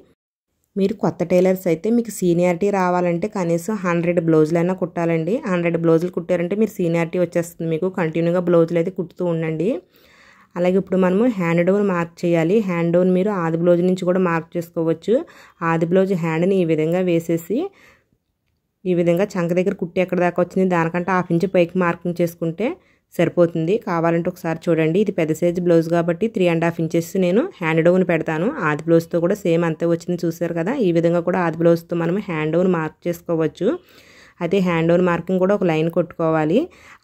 Speaker 1: మీరు కొత్త టైలర్స్ అయితే మీకు సీనియారిటీ రావాలంటే కనీసం 100 బ్లౌజులైనా కుట్టాలండి. 100 బ్లౌజులు కుట్టారంటే మీరు సీనియారిటీ వచ్చేస్తుంది. మీకు కంటిన్యూగా బ్లౌజులు అయితే కుట్టుతూ ఉండండి. అలాగే ఇప్పుడు మనము హ్యాండ్ డౌన్ మార్క్ చేయాలి. హ్యాండ్ డౌన్ మీరు ఆది బ్లౌజ్ నుంచి కూడా మార్క్ చేసుకోవచ్చు. ఆది బ్లౌజ్ హ్యాండ్ని ఈ విధంగా వేసేసి ఈ విధంగా చంక దగ్గర కుట్టి ఎక్కడ దాకా వచ్చింది దానికంటే 1/2 ఇంచ్ పైకి మార్కింగ్ చేసుకుంటే సరిపోతుంది. కావాలంటే ఒకసారి చూడండి. ఇది పెద్ద సైజ్ బ్లౌజ్ కాబట్టి 3.5 ఇంచెస్ నేను హ్యాండ్ డౌన్ పెడతాను. ఆది బ్లౌజ్తో కూడా సేమ్ అంతే వచ్చింది, చూసారు కదా. ఈ విధంగా కూడా ఆది బ్లౌజ్తో మనం హ్యాండ్ డౌన్ మార్క్ చేసుకోవచ్చు. అయితే హ్యాండ్ డౌన్ మార్కింగ్ కూడా ఒక లైన్ కొట్టుకోవాలి.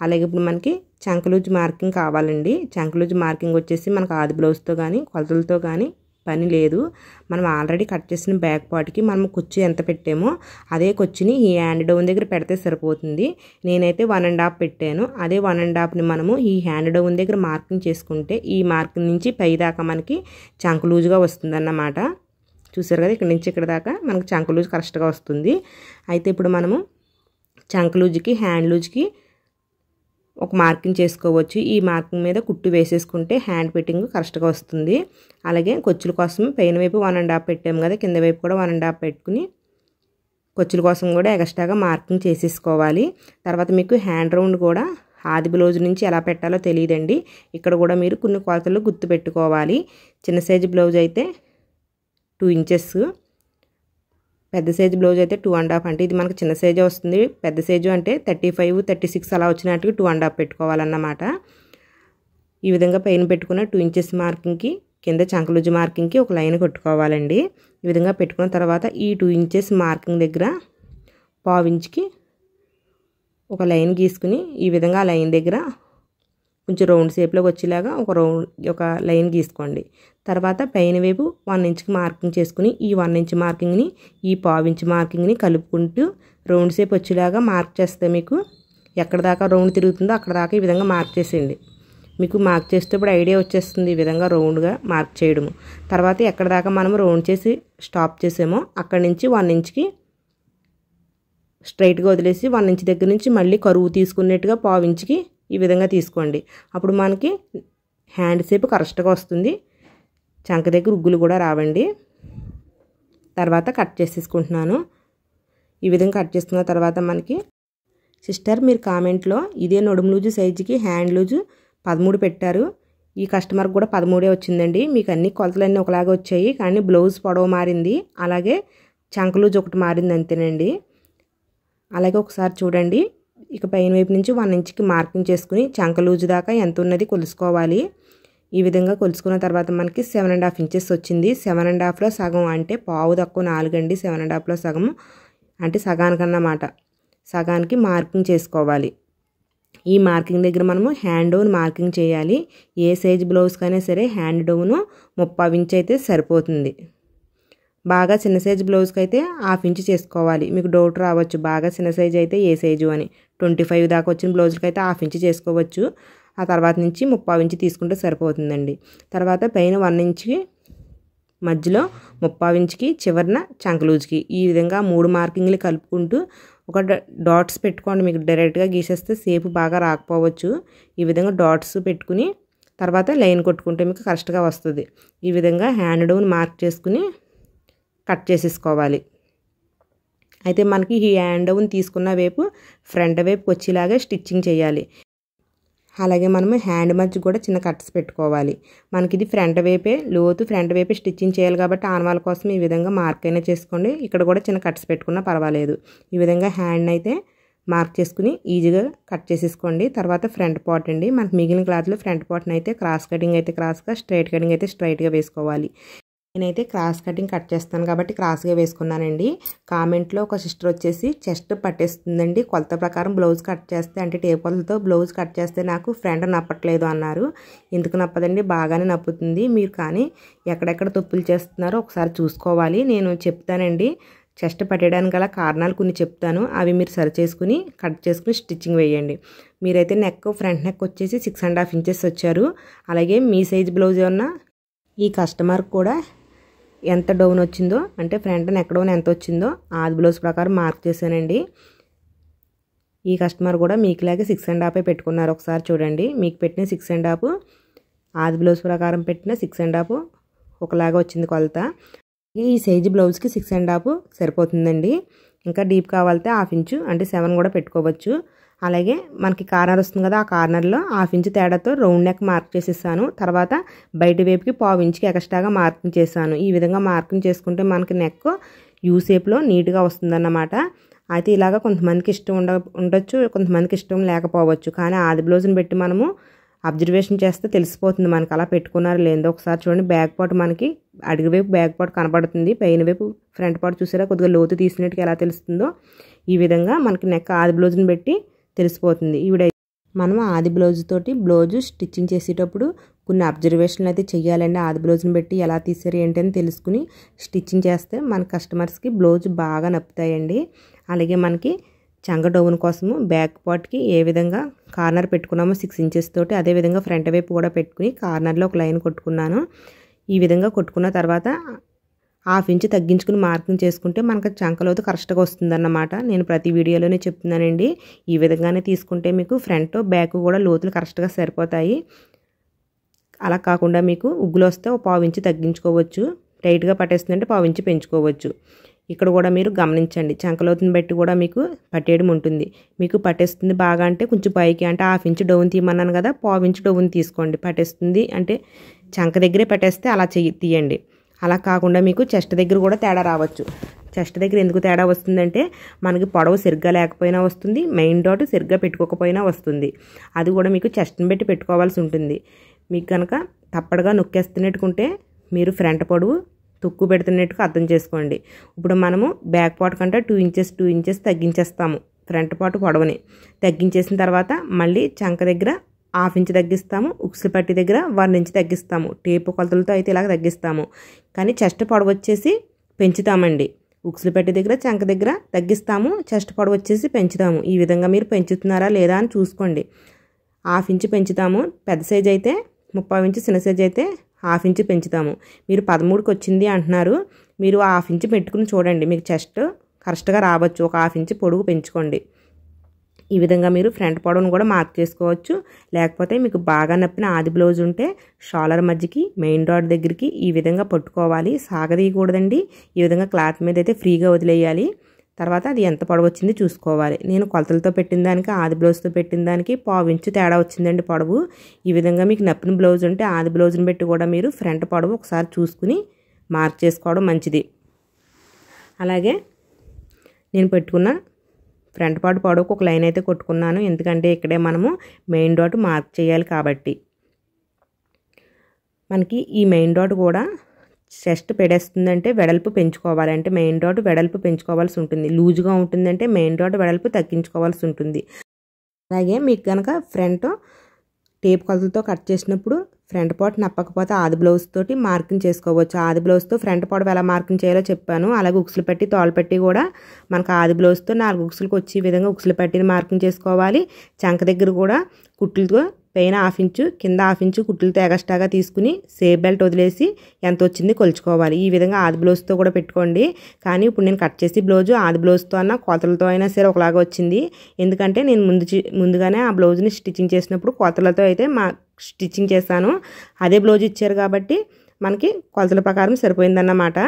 Speaker 1: అలాగే ఇప్పుడు మనకి చంక లూజ్ మార్కింగ్ కావాలండి. చంక లూజ్ మార్కింగ్ వచ్చేసి మనకు ఆది బ్లౌజ్తో కానీ కొలతలతో కానీ పని లేదు. మనం ఆల్రెడీ కట్ చేసిన బ్యాక్ పార్ట్కి మనం కుచ్చు ఎంత పెట్టామో అదే కుచ్చుని ఈ హ్యాండ్ డౌన్ దగ్గర పెడితే సరిపోతుంది. నేనైతే 1.5 పెట్టాను. అదే 1.5ని మనము ఈ హ్యాండ్ డౌన్ దగ్గర మార్కింగ్ చేసుకుంటే ఈ మార్కింగ్ నుంచి పై దాకా మనకి చంక లూజ్గా వస్తుందన్నమాట. చూసారు కదా, ఇక్కడ నుంచి ఇక్కడ దాకా మనకి చంక లూజ్ కరెక్ట్గా వస్తుంది. అయితే ఇప్పుడు మనము చంక లూజ్కి హ్యాండ్ లూజ్కి ఒక మార్కింగ్ చేసుకోవచ్చు. ఈ మార్కింగ్ మీద కుట్టు వేసేసుకుంటే హ్యాండ్ ఫిట్టింగ్ కరెక్ట్గా వస్తుంది. అలాగే కొచ్చుల కోసం పైన వైపు 1.5 పెట్టాము కదా, కింద వైపు కూడా 1.5 పెట్టుకుని కొచ్చుల కోసం కూడా ఎక్స్ట్రాగా మార్కింగ్ చేసేసుకోవాలి. తర్వాత మీకు హ్యాండ్ రౌండ్ కూడా ఆది బ్లౌజ్ నుంచి ఎలా పెట్టాలో తెలియదండి. ఇక్కడ కూడా మీరు కొన్ని కొలతలు గుర్తు పెట్టుకోవాలి. చిన్న సైజు బ్లౌజ్ అయితే 2 ఇంచెస్, పెద్ద సైజు బ్లౌజ్ అయితే 2.5. అంటే ఇది మనకు చిన్న సైజే వస్తుంది. పెద్ద సైజు అంటే 35, 36 అలా వచ్చినట్టుగా 2.5 పెట్టుకోవాలన్నమాట. ఈ విధంగా పైన పెట్టుకున్న 2 ఇంచెస్ మార్కింగ్కి కింద చంక లూజ్ మార్కింగ్కి ఒక లైన్ కొట్టుకోవాలండి. ఈ విధంగా పెట్టుకున్న తర్వాత ఈ 2 ఇంచెస్ మార్కింగ్ దగ్గర 1/2 ఇంచ్కి ఒక లైన్ గీసుకుని ఈ విధంగా ఆ లైన్ దగ్గర కొంచెం రౌండ్ షేప్లోకి వచ్చేలాగా ఒక లైన్ గీసుకోండి. తర్వాత పైన వైపు 1 ఇంచ్కి మార్కింగ్ చేసుకుని ఈ 1 ఇంచ్ మార్కింగ్ని ఈ 1/2 ఇంచ్ మార్కింగ్ని కలుపుకుంటూ రౌండ్ షేప్ వచ్చేలాగా మార్క్ చేస్తే మీకు ఎక్కడ దాకా రౌండ్ తిరుగుతుందో అక్కడ దాకా ఈ విధంగా మార్క్ చేసేయండి. మీకు మార్క్ చేసేటప్పుడు ఐడియా వచ్చేస్తుంది ఈ విధంగా రౌండ్గా మార్క్ చేయడము. తర్వాత ఎక్కడ దాకా మనం రౌండ్ చేసి స్టాప్ చేసామో అక్కడి నుంచి 1 ఇంచ్కి స్ట్రైట్గా వదిలేసి 1 ఇంచ్ దగ్గర నుంచి మళ్ళీ కరువు తీసుకున్నట్టుగా 1/2 ఇంచ్కి ఈ విధంగా తీసుకోండి. అప్పుడు మనకి హ్యాండ్ షేప్ కరెక్ట్గా వస్తుంది. చంక దగ్గర ఉగ్గులు కూడా రావండి. తర్వాత కట్ చేసేసుకుంటున్నాను. ఈ విధంగా కట్ చేసుకున్న తర్వాత మనకి సిస్టర్ మీరు కామెంట్లో ఇదే నడుము లూజు సైజుకి హ్యాండ్ లూజు 13 పెట్టారు. ఈ కస్టమర్కి కూడా 13 వచ్చిందండి. మీకు అన్ని కొలతలన్నీ ఒకలాగా వచ్చాయి, కానీ బ్లౌజ్ పొడవు మారింది, అలాగే చంక లూజ్ ఒకటి మారింది అంతేనండి. అలాగే ఒకసారి చూడండి. ఇక పైన వైపు నుంచి 1 ఇంచ్కి మార్కింగ్ చేసుకుని చంక లూజ్ దాకా ఎంత ఉన్నది కొలుసుకోవాలి. ఈ విధంగా కొలుసుకున్న తర్వాత మనకి 7.5 ఇంచెస్ వచ్చింది. 7.5లో సగం అంటే పావు తక్కువ 4 అండి. 7.5లో సగం అంటే సగానికన్నమాట. సగానికి మార్కింగ్ చేసుకోవాలి. ఈ మార్కింగ్ దగ్గర మనము హ్యాండ్ డౌన్ మార్కింగ్ చేయాలి. ఏ సైజ్ బ్లౌజ్కైనా సరే హ్యాండ్ డౌన్ 30 ఇంచ్ అయితే సరిపోతుంది. బాగా చిన్న సైజు బ్లౌజ్కి అయితే 1/2 ఇంచ్ చేసుకోవాలి. మీకు డౌట్ రావచ్చు బాగా చిన్న సైజు అయితే ఏ సైజు అని. 25 దాకా వచ్చిన బ్లౌజ్కి అయితే 1/2 ఇంచ్ చేసుకోవచ్చు. ఆ తర్వాత నుంచి 30 ఇంచ్ తీసుకుంటే సరిపోతుందండి. తర్వాత పైన 1 ఇంచ్కి మధ్యలో 30 ఇంచ్కి చివరిన చంక లూజ్కి ఈ విధంగా 3 మార్కింగ్లు కలుపుకుంటూ ఒక డాట్స్ పెట్టుకోండి. మీకు డైరెక్ట్గా గీసేస్తే షేప్ బాగా రాకపోవచ్చు. ఈ విధంగా డాట్స్ పెట్టుకుని తర్వాత లైన్ కొట్టుకుంటే మీకు కరెక్ట్గా వస్తుంది. ఈ విధంగా హ్యాండ్ డౌన్ మార్క్ చేసుకుని కట్ చేసేసుకోవాలి. అయితే మనకి ఈ హ్యాండ్ డౌన్ తీసుకున్న వైపు ఫ్రంట్ వైపుకి వచ్చేలాగా స్టిచ్చింగ్ చేయాలి. అలాగే మనము హ్యాండ్ మధ్య కూడా చిన్న కట్స్ పెట్టుకోవాలి. మనకి ఇది ఫ్రంట్ వైపే లోతు ఫ్రంట్ వైపే స్టిచ్చింగ్ చేయాలి కాబట్టి ఆనవాళ్ళ కోసం ఈ విధంగా మార్క్ అయినా చేసుకోండి. ఇక్కడ కూడా చిన్న కట్స్ పెట్టుకున్నా పర్వాలేదు. ఈ విధంగా హ్యాండ్ అయితే మార్క్ చేసుకుని ఈజీగా కట్ చేసేసుకోండి. తర్వాత ఫ్రంట్ పార్ట్ అండి, మనకి మిగిలిన క్లాత్లో ఫ్రంట్ పార్ట్ని అయితే క్రాస్ కటింగ్ అయితే క్రాస్గా, స్ట్రైట్ కటింగ్ అయితే స్ట్రైట్గా వేసుకోవాలి. నేనైతే క్రాస్ కటింగ్ కట్ చేస్తాను కాబట్టి క్రాస్గా వేసుకున్నానండి. కామెంట్లో ఒక సిస్టర్ వచ్చేసి చెస్ట్ పట్టేస్తుందండి కొలత ప్రకారం బ్లౌజ్ కట్ చేస్తే, అంటే టేప్ కొలతతో బ్లౌజ్ కట్ చేస్తే నాకు ఫ్రంట్ నప్పట్లేదు అన్నారు. ఎందుకు నప్పదండి, బాగానే నప్పుతుంది. మీరు కానీ ఎక్కడెక్కడ తప్పులు చేస్తున్నారో ఒకసారి చూసుకోవాలి. నేను చెప్తానండి, చెస్ట్ పట్టడానికి గల కారణాలు కొన్ని చెప్తాను, అవి మీరు సరి చేసుకుని కట్ చేసుకుని స్టిచ్చింగ్ వేయండి. మీరైతే నెక్ ఫ్రంట్ నెక్ వచ్చేసి 6.5 ఇంచెస్ వచ్చారు. అలాగే మీ సైజ్ బ్లౌజ్ ఏమన్నా ఈ కస్టమర్ కూడా ఎంత డౌన్ వచ్చిందో, అంటే ఫ్రంట్ నెక్ డౌన్ ఎంత వచ్చిందో ఆది బ్లౌజ్ ప్రకారం మార్క్ చేశానండి. ఈ కస్టమర్ కూడా మీకులాగే 6.5 పెట్టుకున్నారు. ఒకసారి చూడండి, మీకు పెట్టిన 6.5 ఆది బ్లౌజ్ ప్రకారం పెట్టిన 6.5 ఒకలాగా వచ్చింది కొలత. ఈ సైజు బ్లౌజ్కి 6.5 సరిపోతుందండి. ఇంకా డీప్ కావాలంటే 1/2 ఇంచు అంటే 7 కూడా పెట్టుకోవచ్చు. అలాగే మనకి కార్నర్ వస్తుంది కదా, ఆ కార్నర్లో 1/2 ఇంచు తేడాతో రౌండ్ నెక్ మార్క్ చేసేసాను. తర్వాత బయట వైపుకి 1/4 ఇంచుకి ఎక్స్ట్రాగా మార్కింగ్ చేశాను. ఈ విధంగా మార్కింగ్ చేసుకుంటే మనకి నెక్ యూ షేప్లో నీట్గా వస్తుందన్నమాట. అయితే ఇలాగ కొంతమందికి ఇష్టం ఉండొచ్చు, కొంతమందికి ఇష్టం లేకపోవచ్చు. కానీ ఆది బ్లౌజ్ని పెట్టి మనము అబ్జర్వేషన్ చేస్తే తెలిసిపోతుంది మనకి అలా పెట్టుకున్నారు లేదో. ఒకసారి చూడండి, బ్యాక్ పార్ట్ మనకి అడుగు వైపు బ్యాక్ పార్ట్ కనబడుతుంది, పైన వైపు ఫ్రంట్ పార్ట్ చూసారా కొద్దిగా లోతు తీసినట్టుగా ఎలా తెలుస్తుందో ఈ విధంగా మనకి నెక్ ఆది బ్లౌజ్ని పెట్టి తెలిసిపోతుంది. మనం ఆది బ్లౌజ్ తోటి బ్లౌజ్ స్టిచ్చింగ్ చేసేటప్పుడు కొన్ని అబ్జర్వేషన్లు అయితే చెయ్యాలండి. ఆది బ్లౌజ్ని పెట్టి ఎలా తీసారు ఏంటి అని తెలుసుకుని స్టిచ్చింగ్ చేస్తే మన కస్టమర్స్కి బ్లౌజ్ బాగా నప్పుతాయండి. అలాగే మనకి చంక డౌన్ కోసము బ్యాక్ పార్ట్కి ఏ విధంగా కార్నర్ పెట్టుకున్నామో 6 ఇంచెస్ తోటి అదేవిధంగా ఫ్రంట్ వైపు కూడా పెట్టుకుని కార్నర్లో ఒక లైన్ కొట్టుకున్నాను. ఈ విధంగా కొట్టుకున్న తర్వాత 1/2 ఇంచు తగ్గించుకుని మార్కింగ్ చేసుకుంటే మనకు చంకలోతు కరెక్ట్గా వస్తుందన్నమాట. నేను ప్రతి వీడియోలోనే చెప్తున్నానండి, ఈ విధంగానే తీసుకుంటే మీకు ఫ్రంట్ బ్యాక్ కూడా లోతులు కరెక్ట్గా సరిపోతాయి. అలా కాకుండా మీకు ఉగ్గులు వస్తే 1/4 ఇంచు తగ్గించుకోవచ్చు, టైట్గా పట్టేస్తుందంటే 1/4 ఇంచు పెంచుకోవచ్చు. ఇక్కడ కూడా మీరు గమనించండి, చంకలోతుని బట్టి కూడా మీకు పట్టేయడం ఉంటుంది. మీకు పట్టేస్తుంది బాగా అంటే కొంచెం పైకి అంటే 1/2 ఇంచు డౌన్ తీయమన్నాను కదా, 1/4 ఇంచు డౌన్ తీసుకోండి. పట్టేస్తుంది అంటే చంక దగ్గరే పట్టేస్తే అలా తీయండి. అలా కాకుండా మీకు చెస్ట్ దగ్గర కూడా తేడా రావచ్చు. చెస్ట్ దగ్గర ఎందుకు తేడా వస్తుందంటే మనకి పొడవు సరిగ్గా లేకపోయినా వస్తుంది, మెయిన్ డాట్ సరిగ్గా పెట్టుకోకపోయినా వస్తుంది. అది కూడా మీకు చెస్ట్ని పెట్టి పెట్టుకోవాల్సి ఉంటుంది. మీకు కనుక తప్పడుగా నొక్కేస్తున్నట్టుకుంటే మీరు ఫ్రంట్ పొడవు తొక్కు పెడుతున్నట్టుగా అర్థం చేసుకోండి. ఇప్పుడు మనము బ్యాక్ పార్ట్ కంటే 2 ఇంచెస్ తగ్గించేస్తాము. ఫ్రంట్ పార్ట్ పొడవుని తగ్గించేసిన తర్వాత మళ్ళీ చంక దగ్గర 1/2 ఇంచు తగ్గిస్తాము, ఉక్సులు పట్టి దగ్గర 1 ఇంచు తగ్గిస్తాము. టేపు కొలతలతో అయితే ఇలాగ తగ్గిస్తాము. కానీ చెస్ట్ పొడవు వచ్చేసి పెంచుతామండి. ఉక్సులు పట్టి దగ్గర చంక దగ్గర తగ్గిస్తాము, చెస్ట్ పొడవు వచ్చేసి పెంచుతాము. ఈ విధంగా మీరు పెంచుతున్నారా లేదా అని చూసుకోండి. 1/2 ఇంచు పెంచుతాము, పెద్ద సైజ్ అయితే 30 ఇంచు, చిన్న సైజ్ అయితే 1/2 ఇంచు పెంచుతాము. మీరు 13కి వచ్చింది అంటున్నారు, మీరు 1/2 ఇంచు పెట్టుకుని చూడండి, మీకు చెస్ట్ కరెక్ట్గా రావచ్చు. ఒక 1/2 ఇంచు పొడుగు పెంచుకోండి. ఈ విధంగా మీరు ఫ్రంట్ పొడవును కూడా మార్క్ చేసుకోవచ్చు. లేకపోతే మీకు బాగా నప్పిన ఆది బ్లౌజ్ ఉంటే షాలర్ మధ్యకి మెయిన్ డాట్ దగ్గరికి ఈ విధంగా పట్టుకోవాలి, సాగదీయకూడదండి. ఈ విధంగా క్లాత్ మీద అయితే ఫ్రీగా వదిలేయాలి. తర్వాత అది ఎంత పొడవు వచ్చింది చూసుకోవాలి. నేను కొలతలతో పెట్టిన దానికి ఆది బ్లౌజ్తో పెట్టిన దానికి 1/4 ఇంచు తేడా వచ్చిందండి పొడవు. ఈ విధంగా మీకు నప్పిన బ్లౌజ్ ఉంటే ఆది బ్లౌజ్ని పెట్టి కూడా మీరు ఫ్రంట్ పొడవు ఒకసారి చూసుకుని మార్క్ చేసుకోవడం మంచిది. అలాగే నేను పెట్టుకున్న ఫ్రంట్ పార్ట్ పొడవుకు ఒక లైన్ అయితే కొట్టుకున్నాను, ఎందుకంటే ఇక్కడే మనము మెయిన్ డాట్ మార్క్ చేయాలి కాబట్టి. మనకి ఈ మెయిన్ డాట్ కూడా చెస్ట్ పెడేస్తుందంటే వెడల్పు పెంచుకోవాలి, అంటే మెయిన్ డాట్ వెడల్పు పెంచుకోవాల్సి ఉంటుంది. లూజ్గా ఉంటుందంటే మెయిన్ డాట్ వెడల్పు తగ్గించుకోవాల్సి ఉంటుంది. అలాగే మీకు కనుక ఫ్రంట్ టేప్ కొలతలతో కట్ చేసినప్పుడు ఫ్రంట్ పార్ట్ నప్పకపోతే ఆది బ్లౌజ్ తోటి మార్కింగ్ చేసుకోవచ్చు. ఆది బ్లౌజ్తో ఫ్రంట్ పొడవు ఎలా మార్కింగ్ చేయాలో చెప్పాను. అలాగే ఉక్సులు పెట్టి తోలు పెట్టి కూడా మనకు ఆది బ్లౌజ్తో 4 ఉక్సులకు వచ్చి ఈ విధంగా ఉక్సులు పెట్టిని మార్కింగ్ చేసుకోవాలి. చంక దగ్గర కూడా కుట్లతో పైన 1/2 ఇంచు కింద 1/2 ఇంచు కుట్లతో ఎగస్ట్రాగా తీసుకుని సేఫ్ బెల్ట్ వదిలేసి ఎంత వచ్చింది కొలుచుకోవాలి. ఈ విధంగా ఆది బ్లౌజ్తో కూడా పెట్టుకోండి. కానీ ఇప్పుడు నేను కట్ చేసి బ్లౌజు ఆది బ్లౌజ్తో అన్నా కొలతలతో అయినా సరే ఒకలాగా వచ్చింది. ఎందుకంటే నేను ముందుగానే ఆ బ్లౌజ్ని స్టిచ్చింగ్ చేసినప్పుడు కొలతలతో అయితే స్టిచ్చింగ్ చేశాను. అదే బ్లౌజ్ ఇచ్చారు కాబట్టి మనకి కొలతల ప్రకారం సరిపోయిందన్నమాట.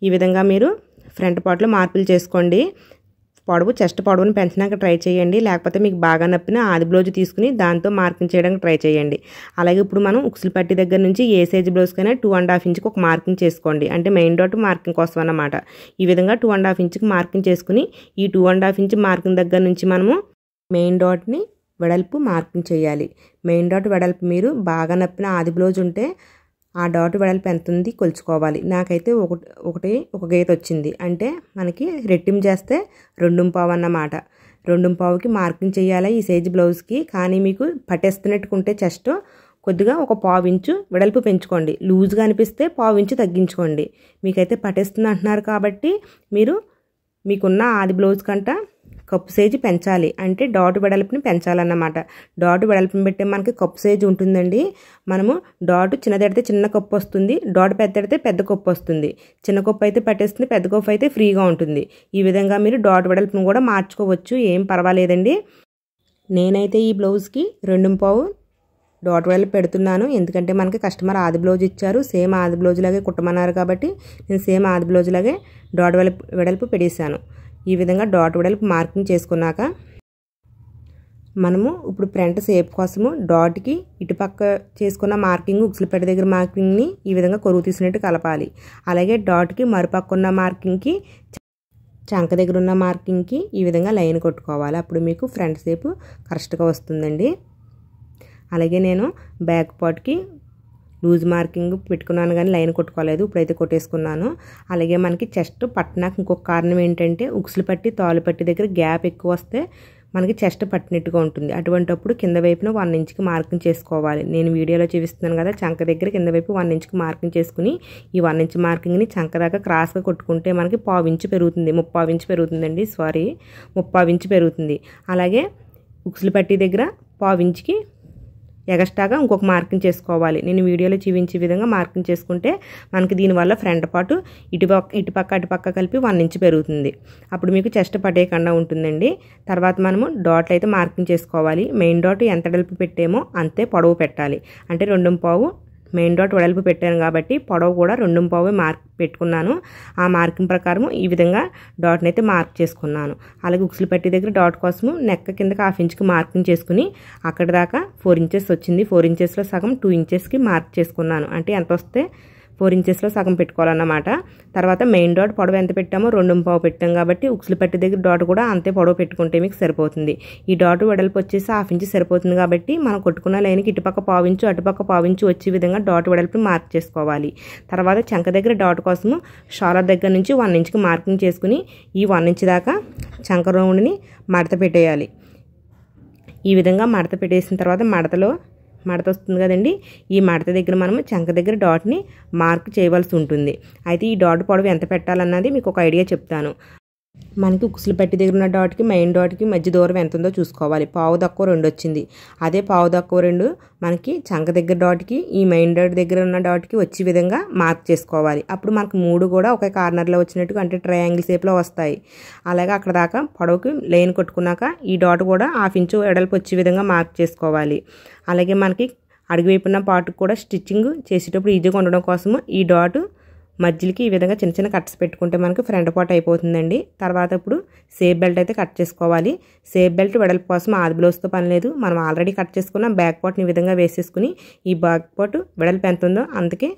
Speaker 1: ఈ విధంగా మీరు ఫ్రంట్ పార్ట్లో మార్పులు చేసుకోండి. చెస్ట్ పొడవుని పెంచడానికి ట్రై చేయండి. లేకపోతే మీకు బాగా నప్పిన ఆది బ్లౌజ్ తీసుకుని దాంతో మార్కింగ్ చేయడానికి ట్రై చేయండి. అలాగే ఇప్పుడు మనం ఉక్సులు పట్టి దగ్గర నుంచి ఏ సైజ్ బ్లౌజ్కైనా 2.5 ఇంచుకి ఒక మార్కింగ్ చేసుకోండి. అంటే మెయిన్ డాట్ మార్కింగ్ కోసం అన్నమాట. ఈ విధంగా 2.5 ఇంచుకి మార్కింగ్ చేసుకుని ఈ 2.5 ఇంచ్ మార్కింగ్ దగ్గర నుంచి మనము మెయిన్ డాట్ని వెడల్పు మార్కింగ్ చేయాలి. మెయిన్ డాట్ వెడల్పు మీరు బాగా నప్పిన ఆది బ్లౌజ్ ఉంటే ఆ డాట్ వెడల్పు ఎంత ఉంది కొలుచుకోవాలి. నాకైతే ఒక గీత వచ్చింది. అంటే మనకి రెట్టింపు చేస్తే 2.5 అన్నమాట. 2.5కి మార్కింగ్ చేయాలి ఈ సైజ్ బ్లౌజ్కి. కానీ మీకు పట్టేస్తున్నట్టుకుంటే చెస్ట్ కొద్దిగా ఒక 1/4 ఇంచు వెడల్పు పెంచుకోండి. లూజ్గా అనిపిస్తే 1/4 ఇంచు తగ్గించుకోండి. మీకైతే పట్టేస్తుంది అంటున్నారు కాబట్టి మీరు మీకున్న ఆది బ్లౌజ్ కంట కప్పు సైజు పెంచాలి. అంటే డాట్ వెడల్పుని పెంచాలన్నమాట. డాట్ వెడల్పుని పెట్టే మనకి కప్పు సైజు ఉంటుందండి. మనము డాట్ చిన్నదెడితే చిన్న కప్పు వస్తుంది, డాట్ పెద్దడితే పెద్ద కప్పు వస్తుంది. చిన్న కప్పు అయితే పట్టేస్తుంది, పెద్ద కప్పు అయితే ఫ్రీగా ఉంటుంది. ఈ విధంగా మీరు డాట్ వెడల్పుని కూడా మార్చుకోవచ్చు, ఏం పర్వాలేదండి. నేనైతే ఈ బ్లౌజ్కి 2.5 డాట్ వెడల్పు పెడుతున్నాను. ఎందుకంటే మనకి కస్టమర్ ఆది బ్లౌజ్ ఇచ్చారు, సేమ్ ఆది బ్లౌజ్ లాగే కుట్టమన్నారు కాబట్టి నేను సేమ్ ఆది బ్లౌజ్ లాగే డాట్ వెడల్పు పెట్టేశాను. ఈ విధంగా డాట్ వెడల్పు మార్కింగ్ చేసుకున్నాక మనము ఇప్పుడు ఫ్రంట్ షేప్ కోసము డాట్కి ఇటుపక్క చేసుకున్న మార్కింగ్ ఉక్సులు పట్టి దగ్గర మార్కింగ్ని ఈ విధంగా కొరువు తీసినట్టు కలపాలి. అలాగే డాట్కి మరుపక్క ఉన్న మార్కింగ్కి చంక దగ్గర ఉన్న మార్కింగ్కి ఈ విధంగా లైన్ కొట్టుకోవాలి. అప్పుడు మీకు ఫ్రంట్ షేప్ కరెక్ట్గా వస్తుందండి. అలాగే నేను బ్యాక్ పార్ట్కి లూజ్ మార్కింగ్ పెట్టుకున్నాను కానీ లైన్ కొట్టుకోలేదు, ఇప్పుడైతే కొట్టేసుకున్నాను. అలాగే మనకి చెస్ట్ పట్టినాక ఇంకొక కారణం ఏంటంటే ఉక్సులు పట్టి తాలు పట్టి దగ్గర గ్యాప్ ఎక్కువ వస్తే మనకి చెస్ట్ పట్టినట్టుగా ఉంటుంది. అటువంటిప్పుడు కింద వైపున 1 ఇంచుకి మార్కింగ్ చేసుకోవాలి. నేను వీడియోలో చూపిస్తున్నాను కదా, చంక దగ్గర కింద వైపు 1 ఇంచుకి మార్కింగ్ చేసుకుని ఈ 1 ఇంచ్ మార్కింగ్ని చంక దాకా క్రాస్గా కొట్టుకుంటే మనకి 1/4 ఇంచు పెరుగుతుంది. 3/4 ఇంచు పెరుగుతుందండి, 3/4 ఇంచు పెరుగుతుంది. అలాగే ఉక్సులు పట్టి దగ్గర 1/4 ఇంచుకి ఎగస్ట్రాగా ఇంకొక మార్కింగ్ చేసుకోవాలి. నేను వీడియోలో చూపించే విధంగా మార్కింగ్ చేసుకుంటే మనకి దీనివల్ల ఫ్రంట్ పార్ట్ ఇటుపక్క అటుపక్క కలిపి 1 ఇంచు పెరుగుతుంది. అప్పుడు మీకు చెస్ట్ పట్టేయకుండా ఉంటుందండి. తర్వాత మనము డాట్లు అయితే మార్కింగ్ చేసుకోవాలి. మెయిన్ డాట్ ఎంత వెడల్పు పెట్టామో అంతే పొడవు పెట్టాలి. అంటే 2.5 మెయిన్ డాట్ వెడల్పు పెట్టాను కాబట్టి పొడవు కూడా 2.5 మార్క్ పెట్టుకున్నాను. ఆ మార్కింగ్ ప్రకారం ఈ విధంగా డాట్ని అయితే మార్క్ చేసుకున్నాను. అలాగే ఉక్సులు పట్టి దగ్గర డాట్ కోసము నెక్ కిందకి 1/2 ఇంచుకి మార్కింగ్ చేసుకుని అక్కడ దాకా 4 ఇంచెస్ వచ్చింది. 4 ఇంచెస్లో సగం 2 ఇంచెస్కి మార్క్ చేసుకున్నాను. అంటే ఎంత వస్తే 4 ఇంచెస్లో సగం పెట్టుకోవాలన్నమాట. తర్వాత మెయిన్ డాట్ పొడవు ఎంత పెట్టామో 2.5 పెట్టాం కాబట్టి ఉక్సులు పట్టి దగ్గర డాట్ కూడా అంతే పొడవు పెట్టుకుంటే మీకు సరిపోతుంది. ఈ డాట్ వెడల్పు వచ్చేసి 1/2 ఇంచు సరిపోతుంది కాబట్టి మనం కొట్టుకున్న లైన్కి ఇటుపక్క 1/4 ఇంచు అటుపక్క 1/4 ఇంచు వచ్చే విధంగా డాట్ వెడల్పు మార్క్ చేసుకోవాలి. తర్వాత చంక దగ్గర డాట్ కోసము షోల్డర్ దగ్గర నుంచి 1 ఇంచుకి మార్కింగ్ చేసుకుని ఈ 1 ఇంచు దాకా చంక రౌండ్ని మడత పెట్టేయాలి. ఈ విధంగా మడత పెట్టేసిన తర్వాత మడత వస్తుంది కదండి, ఈ మడత దగ్గర మనము చంక దగ్గర డాట్ని మార్క్ చేయవలసి ఉంటుంది. అయితే ఈ డాట్ పొడవు ఎంత పెట్టాలన్నది మీకు ఒక ఐడియా చెప్తాను. మనకి ఉక్సులు పట్టి దగ్గర ఉన్న డాట్కి మెయిన్ డాట్కి మధ్య దూరం ఎంత ఉందో చూసుకోవాలి. 1/4 వచ్చింది. అదే 1/4 మనకి చంక దగ్గర డాట్కి ఈ మెయిన్ డాట్ దగ్గర ఉన్న డాట్కి వచ్చే విధంగా మార్క్ చేసుకోవాలి. అప్పుడు మనకు 3 కూడా ఒకే కార్నర్లో వచ్చినట్టుగా అంటే ట్రయాంగిల్ షేప్లో వస్తాయి. అలాగే అక్కడ దాకా పొడవుకి లైన్ కొట్టుకున్నాక ఈ డాట్ కూడా 1/2 ఇంచు వెడల్పు వచ్చే విధంగా మార్క్ చేసుకోవాలి. అలాగే మనకి అడుగువైపున్న పార్ట్కి కూడా స్టిచ్చింగ్ చేసేటప్పుడు ఈజీగా ఉండడం కోసము ఈ డాట్ మధ్యలోకి ఈ విధంగా చిన్న చిన్న కట్స్ పెట్టుకుంటే మనకి ఫ్రంట్ పార్ట్ అయిపోతుందండి. తర్వాత ఇప్పుడు సేఫ్ బెల్ట్ అయితే కట్ చేసుకోవాలి. సేఫ్ బెల్ట్ వెడల్పు కోసం ఆది బ్లౌజ్తో పని లేదు, మనం ఆల్రెడీ కట్ చేసుకున్న బ్యాక్ పార్ట్ని ఈ విధంగా వేసేసుకుని ఈ బ్యాక్ పార్ట్ వెడల్పు ఎంత ఉందో అంతకే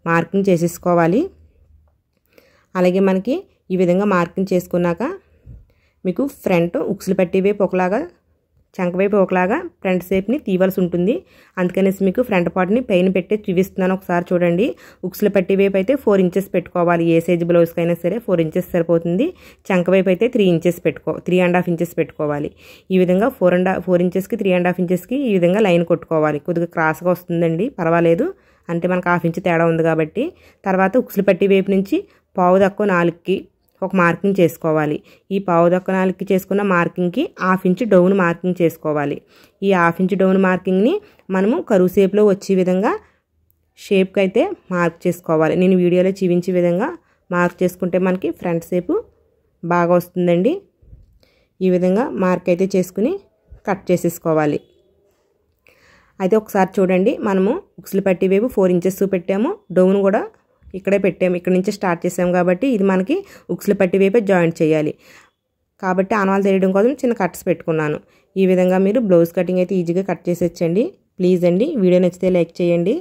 Speaker 1: మార్కింగ్ చేసేసుకోవాలి. అలాగే మనకి ఈ విధంగా మార్కింగ్ చేసుకున్నాక మీకు ఫ్రంట్ ఉక్సులు పట్టి వైపు ఒకలాగా చంక వైపు ఒకలాగా ఫ్రంట్ షేప్ని తీయవలసి ఉంటుంది. అందుకనేసి మీకు ఫ్రంట్ పార్ట్ని పైన పెట్టి చూపిస్తున్నాను, ఒకసారి చూడండి. ఉక్సులు పట్టి వైపు అయితే 4 ఇంచెస్ పెట్టుకోవాలి. ఏ సైజు బ్లౌజ్కైనా సరే 4 ఇంచెస్ సరిపోతుంది. చంక వైపు అయితే 3.5 ఇంచెస్ పెట్టుకోవాలి. ఈ విధంగా 4 ఇంచెస్కి 3.5 ఇంచెస్కి ఈ విధంగా లైన్ కొట్టుకోవాలి. కొద్దిగా క్రాస్గా వస్తుందండి, పర్వాలేదు, అంటే మనకు 1/2 ఇంచు తేడా ఉంది కాబట్టి. తర్వాత ఉక్సులు పట్టి వైపు నుంచి 1/4కి ఒక మార్కింగ్ చేసుకోవాలి. ఈ 1/4కి చేసుకున్న మార్కింగ్కి 1/2 ఇంచు డౌన్ మార్కింగ్ చేసుకోవాలి. ఈ 1/2 ఇంచు డౌన్ మార్కింగ్ని మనము కరువు షేప్లో వచ్చే విధంగా షేప్కి అయితే మార్క్ చేసుకోవాలి. నేను వీడియోలో చూపించే విధంగా మార్క్ చేసుకుంటే మనకి ఫ్రంట్ షేపు బాగా వస్తుందండి. ఈ విధంగా మార్క్ అయితే చేసుకుని కట్ చేసేసుకోవాలి. అయితే ఒకసారి చూడండి, మనము ఉక్సులు పట్టి వైపు 4 ఇంచెస్ పెట్టాము, డౌన్ కూడా ఇక్కడే పెట్టాము, ఇక్కడ నుంచి స్టార్ట్ చేసాము కాబట్టి ఇది మనకి ఉక్సులు పట్టి వైపే జాయింట్ చేయాలి. కాబట్టి ఆనవాలు తెలియడం కోసం చిన్న కట్స్ పెట్టుకున్నాను. ఈ విధంగా మీరు బ్లౌజ్ కటింగ్ అయితే ఈజీగా కట్ చేసేయచ్చండి. ప్లీజ్ అండి, వీడియో నచ్చితే లైక్ చేయండి.